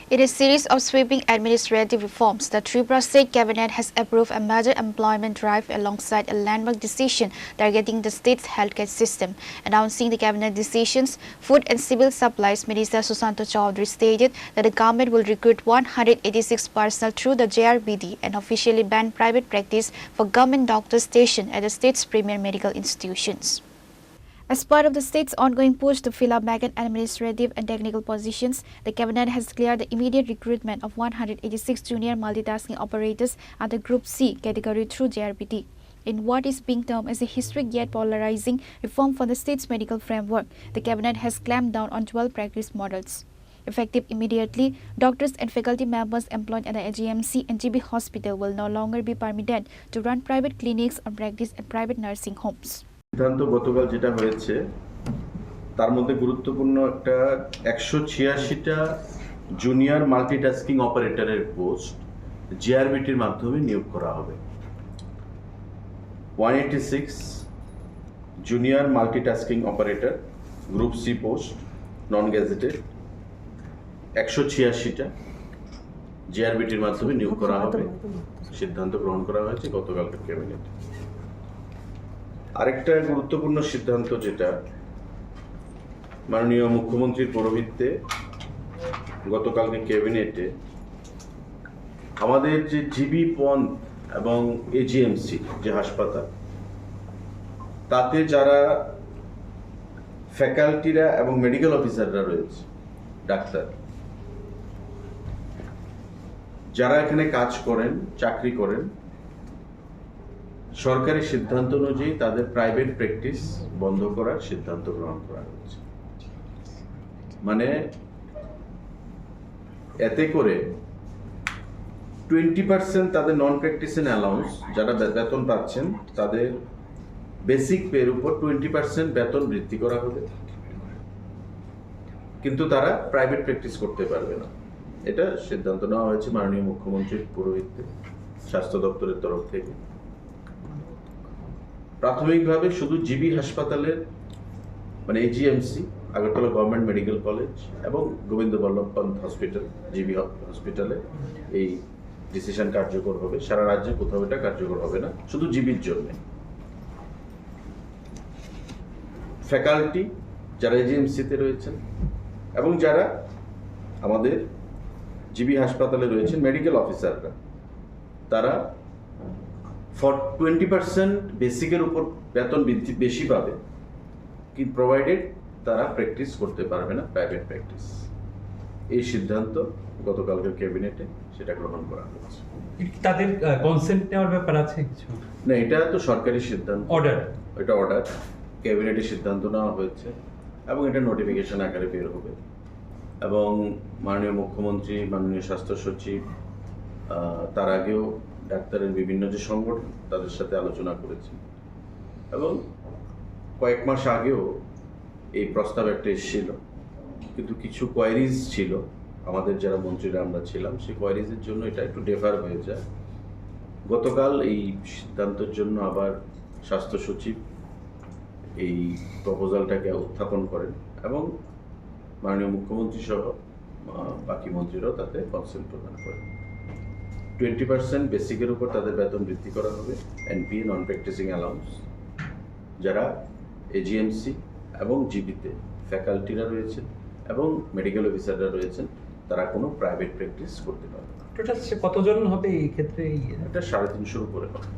In a series of sweeping administrative reforms, the Tripura State Cabinet has approved a major employment drive alongside a landmark decision targeting the state's healthcare system. Announcing the cabinet decisions, Food and Civil Supplies Minister Susanto Chaudhary stated that the government will recruit 186 personnel through the JRBD and officially ban private practice for government doctors stationed at the state's premier medical institutions. As part of the state's ongoing push to fill up vacant administrative and technical positions, the Cabinet has cleared the immediate recruitment of 186 junior multitasking operators under Group C category through JRBD. In what is being termed as a historic yet polarizing reform for the state's medical framework, the Cabinet has clamped down on 12 practice models. Effective immediately, doctors and faculty members employed at the AGMC and GB Hospital will no longer be permitted to run private clinics or practice at private nursing homes. সিদ্ধান্ত গতকাল যেটা হয়েছে তার মধ্যে গুরুত্বপূর্ণ একটা 186টা junior multitasking অপারেটরের পোস্ট জিআরবিটির মাধ্যমে নিয়োগ করা হবে। 186 junior multitasking operator group C post non gazetted 186টা জিআরবিটির মাধ্যমে নিয়োগ করা হবে সিদ্ধান্ত গ্রহণ করা হয়েছে গতকালকের ক্যাবিনেটে। আরেকটা গুরুত্বপূর্ণ সিদ্ধান্ত যেটা মাননীয় মুখ্যমন্ত্রীর পৌরোহিত্যে গতকালকে ক্যাবিনেটে আমাদের যে জিবি পন্থ এবং এজিএমসি যে হাসপাতাল তাতে যারা ফ্যাকাল্টিরা এবং মেডিকেল অফিসাররা রয়েছে ডাক্তার যারা এখানে কাজ করেন চাকরি করেন সরকারি সিদ্ধান্ত অনুযায়ী তাদের প্রাইভেট প্র্যাকটিস বন্ধ করার সিদ্ধান্ত গ্রহণ করা হয়েছে। মানে এতে করে 20% তাদের নন প্র্যাকটিসিং অ্যালাউন্স যারা বেতন পাচ্ছেন তাদের বেসিক পের উপর 20% বেতন বৃদ্ধি করা হবে, কিন্তু তারা প্রাইভেট প্র্যাকটিস করতে পারবে না। এটা সিদ্ধান্ত নেওয়া হয়েছে মাননীয় মুখ্যমন্ত্রীর পৌরোহিত্যে স্বাস্থ্য দপ্তরের তরফ থেকে। প্রাথমিকভাবে শুধু জিবি হাসপাতালের মানে AGMC Agartala government medical college এবং গোবিন্দ বল্লভ পন্থ হসপিটাল জিবি হসপিটালে এই ডিসিশন কার্যকর হবে। সারা রাজ্যে কোথাও এটা কার্যকর হবে না, শুধু জিবির জন্য। ফ্যাকাল্টি যারা এজিএমসিতে রয়েছেন এবং যারা আমাদের জিবি হাসপাতালে রয়েছেন মেডিকেল অফিসাররা তারা 20% বেসিকের উপর বেতন বৃদ্ধি বেশি পাবে, কিন্তু প্রোভাইডেড তারা প্র্যাকটিস করতে পারবে না প্রাইভেট প্র্যাকটিস। এই সিদ্ধান্ত গতকালকের ক্যাবিনেটে সেটা গ্রহণ করা হয়েছে। তাদের কনসেন্ট নেওয়ার ব্যাপার আছে কিছু না, এটা তো সরকারি সিদ্ধান্ত, অর্ডার, এটা অর্ডার ক্যাবিনেটে সিদ্ধান্ত নেওয়া হয়েছে এবং এটা নোটিফিকেশন আকারে বের হবে এবং মাননীয় মুখ্যমন্ত্রী মাননীয় স্বাস্থ্য সচিব তার আগেও ডাক্তারের বিভিন্ন যে সংগঠন তাদের সাথে আলোচনা করেছি এবং কয়েক মাস আগেও এই প্রস্তাব একটা এসেছিল, কিন্তু কিছু কোয়ারিজ ছিল আমাদের যারা মন্ত্রীরা আমরা ছিলাম, সেই কোয়ারিজের জন্য এটা একটু ডেফার হয়ে যায়। গতকাল এই সিদ্ধান্তের জন্য আবার স্বাস্থ্য সচিব এই প্রপোজালটাকে উত্থাপন করেন এবং মাননীয় মুখ্যমন্ত্রী সহ বাকি মন্ত্রীরাও তাতে কনসেন্ট প্রদান করেন। 20% বেসিকের উপর তাদের বেতন বৃদ্ধি করা হবে, এনপি নন প্র্যাকটিসিং অ্যালাউন্স যারা এজিএমসি এবং জিবিতে ফ্যাকাল্টিরা রয়েছেন এবং মেডিকেল অফিসাররা রয়েছেন তারা কোনো প্রাইভেট প্র্যাকটিস করতে পারবে না। টোটাল কতজন হবে এই ক্ষেত্রে? এটা 350 উপরে হবে।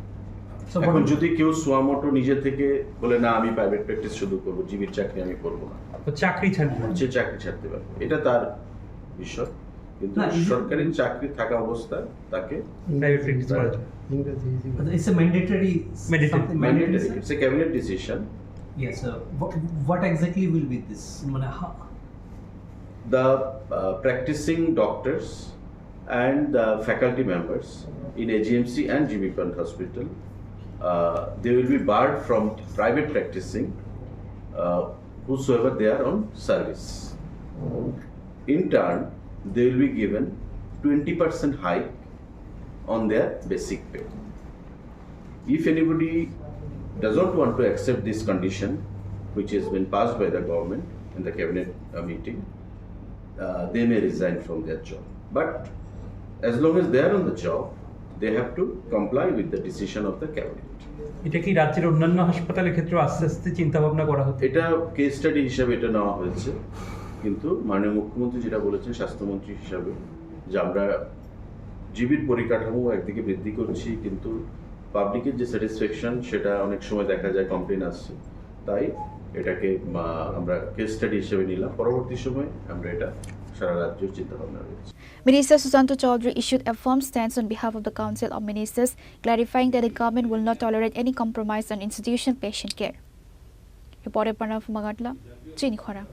এখন যদি কেউ সোয়ামোটো নিজে থেকে বলে না আমি প্রাইভেট প্র্যাকটিস শুধু করবো, জিবির চাকরি আমি করবো না, চাকরি ছাড়বে, যে চাকরি ছাড়তে পারবে, এটা তার বিষয়, কিন্তু সরকারি চাকরি থাকা অবস্থায় তাকে প্রাইভেট প্র্যাকটিস করা যায়। It's a mandatory. mandatory. It's a cabinet decision. Yes, sir. What exactly will be this? The practicing doctors and the faculty members in AGMC and GB Pant Hospital, they will be barred from private practicing whosoever they are on service. In turn, they will be given 20% hike on their basic pay. If anybody does not want to accept this condition, which has been passed by the government in the cabinet meeting, they may resign from their job. But as long as they are on the job, they have to comply with the decision of the cabinet. এটা কি রাজ্যের অন্যান্য হাসপাতালের ক্ষেত্রে আস্তে আস্তে চিন্তা ভাবনা করা হচ্ছে? এটা কেস স্টাডি হিসাবে এটা নেওয়া হয়েছে, কিন্তু মাননীয় মুখ্যমন্ত্রী যেটা বলেছেন স্বাস্থ্যমন্ত্রী হিসাবে, যে আমরা জীবির পরিকাঠামো একদিকে বৃদ্ধি করছি, কিন্তু পাবলিকের যে স্যাটিসফ্যাকশন সেটা অনেক সময় দেখা যায় কমপ্লেন আসছে, তাই এটাকে আমরা কেস স্টাডি হিসেবে নিলাম। পরবর্তী সময় আমরা এটা সারা রাজ্যের চিন্তা ভাবনা রয়েছে। Minister Susanto Chaudhary issued a firm stance on behalf of the Council of Ministers, clarifying that the government will not tolerate any compromise on institutional patient care. Reported Pranav Magatla, Chini Khora.